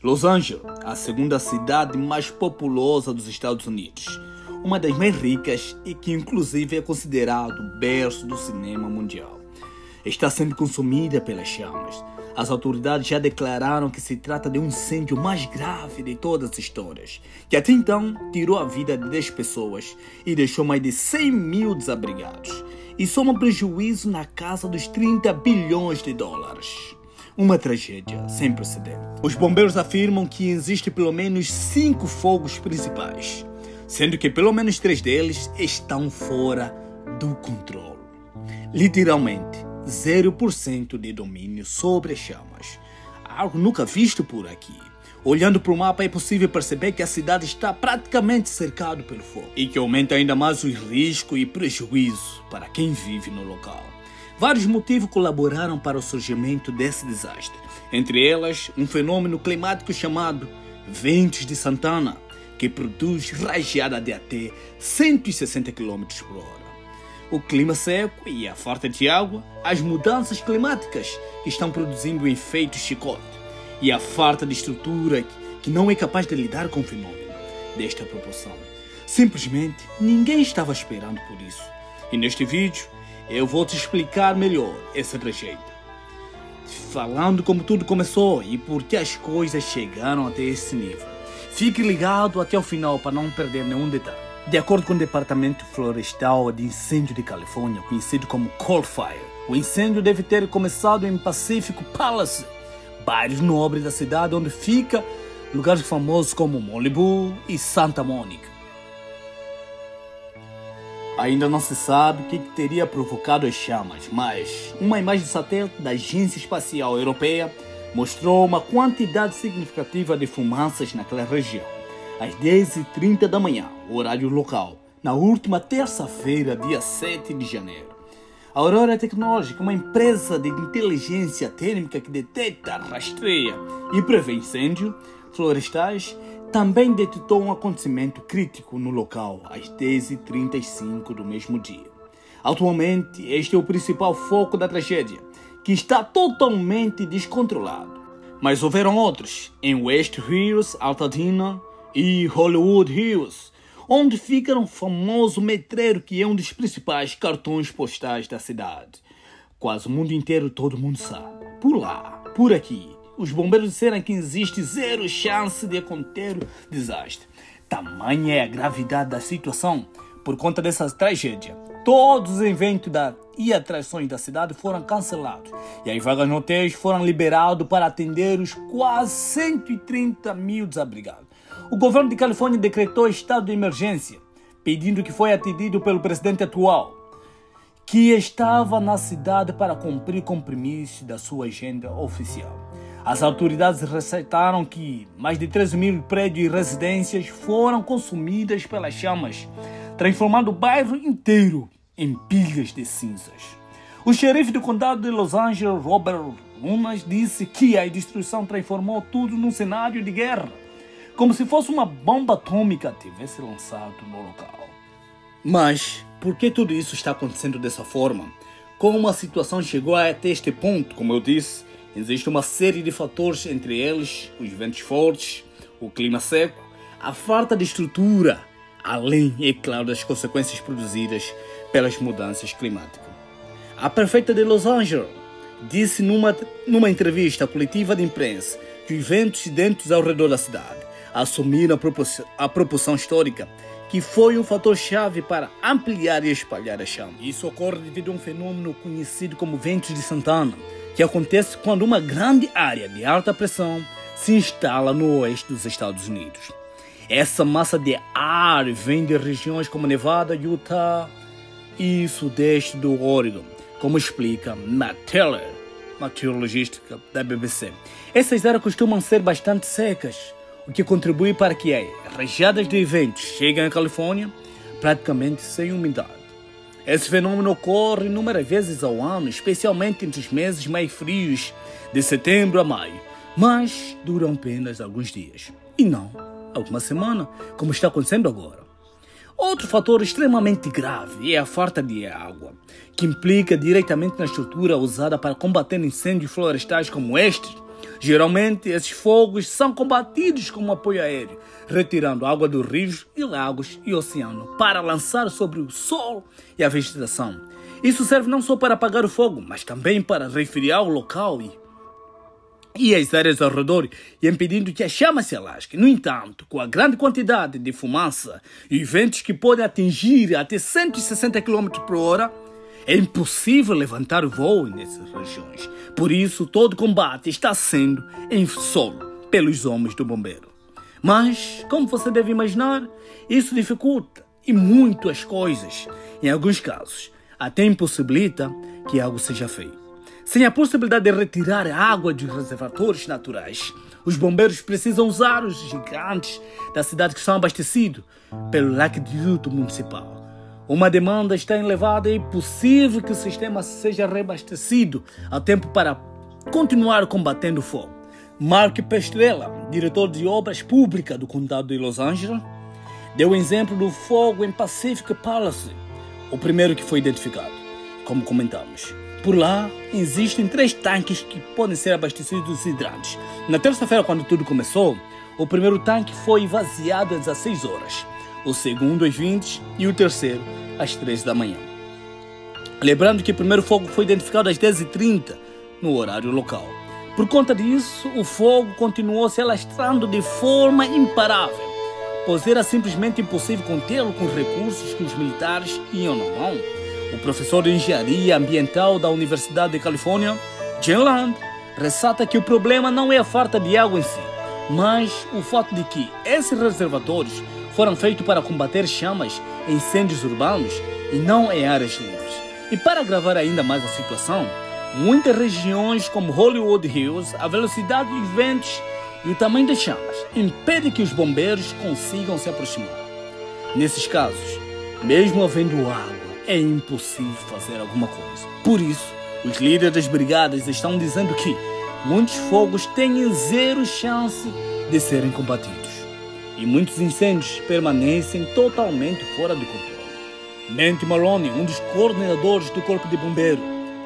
Los Angeles, a segunda cidade mais populosa dos Estados Unidos, uma das mais ricas e que inclusive é considerado o berço do cinema mundial, está sendo consumida pelas chamas. As autoridades já declararam que se trata de um incêndio mais grave de todas as histórias, que até então tirou a vida de 10 pessoas e deixou mais de 100 mil desabrigados, e soma um prejuízo na casa dos 30 bilhões de dólares. Uma tragédia sem precedentes. Os bombeiros afirmam que existem pelo menos 5 fogos principais, sendo que pelo menos 3 deles estão fora do controle. Literalmente, 0% de domínio sobre as chamas. Algo nunca visto por aqui. Olhando para o mapa é possível perceber que a cidade está praticamente cercada pelo fogo e que aumenta ainda mais o risco e prejuízo para quem vive no local. Vários motivos colaboraram para o surgimento desse desastre. Entre elas, um fenômeno climático chamado ventos de Santana, que produz rajada de até 160 km por hora. O clima seco e a falta de água, as mudanças climáticas que estão produzindo o efeito chicote e a falta de estrutura que não é capaz de lidar com o fenômeno desta proporção. Simplesmente ninguém estava esperando por isso. E neste vídeo eu vou te explicar melhor essa tragédia, falando como tudo começou e por que as coisas chegaram até esse nível. Fique ligado até o final para não perder nenhum detalhe. De acordo com o Departamento Florestal de Incêndio de Califórnia, conhecido como Coal Fire, o incêndio deve ter começado em Pacific Palace, bairros nobres da cidade onde fica lugares famosos como Malibu e Santa Mônica. Ainda não se sabe o que teria provocado as chamas, mas uma imagem de satélite da Agência Espacial Europeia mostrou uma quantidade significativa de fumaças naquela região, às 10h30 da manhã, horário local, na última terça-feira, dia 7 de janeiro. A Aurora Technology, uma empresa de inteligência térmica que detecta, rastreia e prevê incêndios florestais, também detectou um acontecimento crítico no local às 10h35 do mesmo dia. Atualmente, este é o principal foco da tragédia, que está totalmente descontrolado. Mas houveram outros, em West Hills, Altadena e Hollywood Hills, onde fica um famoso letreiro que é um dos principais cartões postais da cidade. Quase o mundo inteiro, todo mundo sabe. Por lá, por aqui, os bombeiros disseram que existe 0 chance de acontecer o desastre. Tamanha é a gravidade da situação. Por conta dessa tragédia, todos os eventos e atrações da cidade foram cancelados e as vagas no hotéis foram liberadas para atender os quase 130 mil desabrigados. O governo de Califórnia decretou estado de emergência, pedindo que foi atendido pelo presidente atual, que estava na cidade para cumprir compromissos da sua agenda oficial. As autoridades ressaltaram que mais de 13 mil prédios e residências foram consumidas pelas chamas, transformando o bairro inteiro em pilhas de cinzas. O xerife do condado de Los Angeles, Robert Lunas, disse que a destruição transformou tudo num cenário de guerra, como se fosse uma bomba atômica tivesse lançado no local. Mas por que tudo isso está acontecendo dessa forma? Como a situação chegou até este ponto? Como eu disse, existe uma série de fatores, entre eles os ventos fortes, o clima seco, a falta de estrutura, além, é claro, das consequências produzidas pelas mudanças climáticas. A prefeita de Los Angeles disse numa entrevista coletiva de imprensa que os ventos densos ao redor da cidade assumiram a proporção histórica, que foi um fator-chave para ampliar e espalhar a chama. Isso ocorre devido a um fenômeno conhecido como ventos de Santana, que acontece quando uma grande área de alta pressão se instala no oeste dos Estados Unidos. Essa massa de ar vem de regiões como Nevada, Utah e sudeste do Oregon, como explica Matt Taylor, meteorologista da BBC. Essas áreas costumam ser bastante secas, o que contribui para que as rajadas de ventos cheguem à Califórnia praticamente sem umidade. Esse fenômeno ocorre inúmeras vezes ao ano, especialmente entre os meses mais frios, de setembro a maio, mas duram apenas alguns dias, e não alguma semana, como está acontecendo agora. Outro fator extremamente grave é a falta de água, que implica diretamente na estrutura usada para combater incêndios florestais como estes, Geralmente, esses fogos são combatidos com um apoio aéreo, retirando água dos rios e lagos e oceano para lançar sobre o sol e a vegetação. Isso serve não só para apagar o fogo, mas também para resfriar o local e as áreas ao redor, e impedindo que a chama se alasque. No entanto, com a grande quantidade de fumaça e ventos que podem atingir até 160 km por hora, é impossível levantar voo nessas regiões. Por isso, todo combate está sendo em solo pelos homens do bombeiro. Mas, como você deve imaginar, isso dificulta e muito as coisas. Em alguns casos, até impossibilita que algo seja feito. Sem a possibilidade de retirar a água dos reservatórios naturais, os bombeiros precisam usar os gigantes da cidade que são abastecidos pelo aqueduto municipal. Uma demanda está elevada e é possível que o sistema seja reabastecido a tempo para continuar combatendo o fogo. Mark Pestrella, diretor de obras públicas do condado de Los Angeles, deu o exemplo do fogo em Pacific Palace, o primeiro que foi identificado, como comentamos. Por lá, existem 3 tanques que podem ser abastecidos de hidrantes. Na terça-feira, quando tudo começou, o primeiro tanque foi esvaziado às 16 horas. O segundo às 20 e o terceiro às 3 da manhã. Lembrando que o primeiro fogo foi identificado às 10h30 no horário local. Por conta disso, o fogo continuou se alastrando de forma imparável, pois era simplesmente impossível contê-lo com os recursos que os militares tinham na mão. O professor de engenharia ambiental da Universidade de Califórnia, Jim Land, ressalta que o problema não é a falta de água em si, mas o fato de que esses reservatórios foram feitos para combater chamas e incêndios urbanos e não em áreas livres. E para agravar ainda mais a situação, muitas regiões como Hollywood Hills, a velocidade dos ventos e o tamanho das chamas impedem que os bombeiros consigam se aproximar. Nesses casos, mesmo havendo água, é impossível fazer alguma coisa. Por isso, os líderes das brigadas estão dizendo que muitos fogos têm 0 chance de serem combatidos. E muitos incêndios permanecem totalmente fora de controle. Nancy Maloney, um dos coordenadores do Corpo de Bombeiro,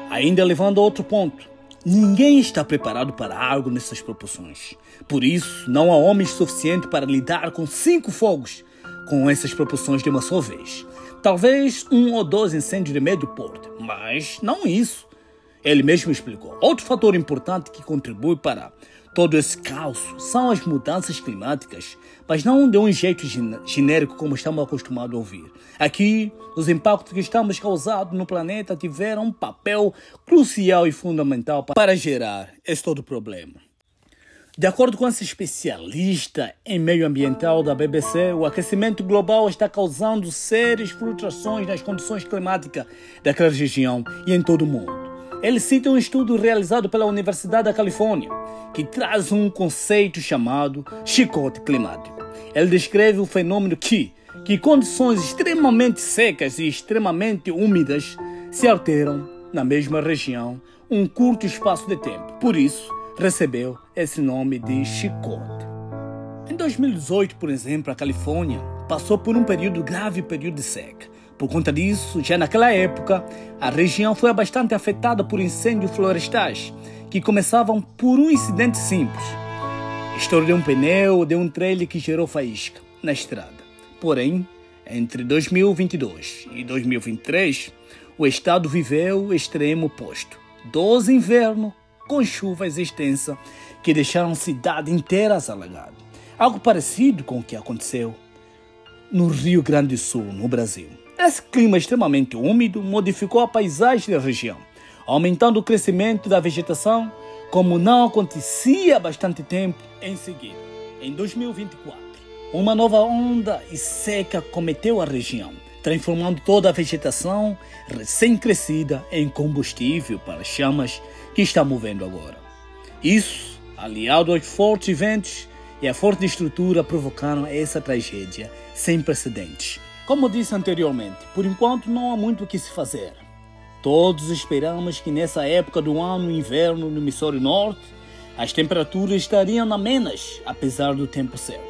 ainda levando a outro ponto. Ninguém está preparado para algo nessas proporções. Por isso, não há homens suficientes para lidar com 5 fogos com essas proporções de uma só vez. Talvez 1 ou 2 incêndios de médio porte, mas não isso. Ele mesmo explicou. Outro fator importante que contribui para todo esse caos são as mudanças climáticas, mas não de um jeito genérico como estamos acostumados a ouvir. Aqui, os impactos que estamos causando no planeta tiveram um papel crucial e fundamental para gerar esse todo problema. De acordo com esse especialista em meio ambiental da BBC, o aquecimento global está causando sérias flutuações nas condições climáticas daquela região e em todo o mundo. Ele cita um estudo realizado pela Universidade da Califórnia, que traz um conceito chamado chicote climático. Ele descreve o fenômeno que condições extremamente secas e extremamente úmidas se alteram na mesma região um curto espaço de tempo. Por isso, recebeu esse nome de chicote. Em 2018, por exemplo, a Califórnia passou por um grave período de seca. Por conta disso, já naquela época, a região foi bastante afetada por incêndios florestais, que começavam por um incidente simples. Estouro de um pneu de um trailer que gerou faísca na estrada. Porém, entre 2022 e 2023, o estado viveu o extremo oposto. 12 invernos com chuvas extensas que deixaram a cidade inteira alagada. Algo parecido com o que aconteceu no Rio Grande do Sul, no Brasil. Esse clima extremamente úmido modificou a paisagem da região, aumentando o crescimento da vegetação, como não acontecia há bastante tempo em seguida. Em 2024, uma nova onda e seca cometeu a região, transformando toda a vegetação recém-crescida em combustível para as chamas que estamos vendo agora. Isso, aliado aos fortes ventos e à forte estrutura, provocaram essa tragédia sem precedentes. Como disse anteriormente, por enquanto não há muito o que se fazer. Todos esperamos que nessa época do ano, inverno no hemisfério norte, as temperaturas estariam amenas, apesar do tempo seco,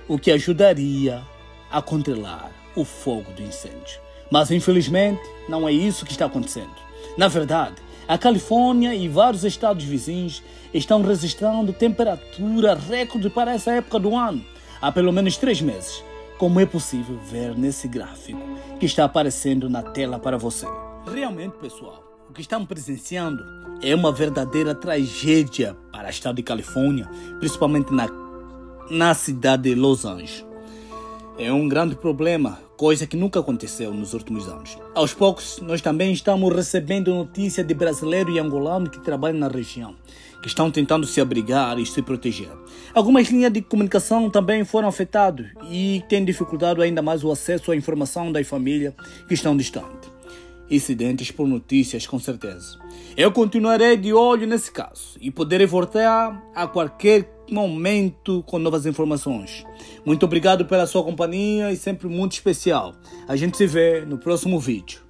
o que ajudaria a controlar o fogo do incêndio. Mas infelizmente não é isso que está acontecendo. Na verdade, A Califórnia e vários estados vizinhos estão registrando temperatura recorde para essa época do ano há pelo menos 3 meses, como é possível ver nesse gráfico que está aparecendo na tela para você. Realmente, pessoal, o que estamos presenciando é uma verdadeira tragédia para o estado de Califórnia, principalmente na cidade de Los Angeles. É um grande problema, coisa que nunca aconteceu nos últimos anos. Aos poucos, nós também estamos recebendo notícias de brasileiros e angolanos que trabalham na região, que estão tentando se abrigar e se proteger. Algumas linhas de comunicação também foram afetadas e têm dificultado ainda mais o acesso à informação das famílias que estão distantes. Incidentes por notícias, com certeza. Eu continuarei de olho nesse caso e poderei voltar a qualquer momento com novas informações. Muito obrigado pela sua companhia e sempre muito especial. A gente se vê no próximo vídeo.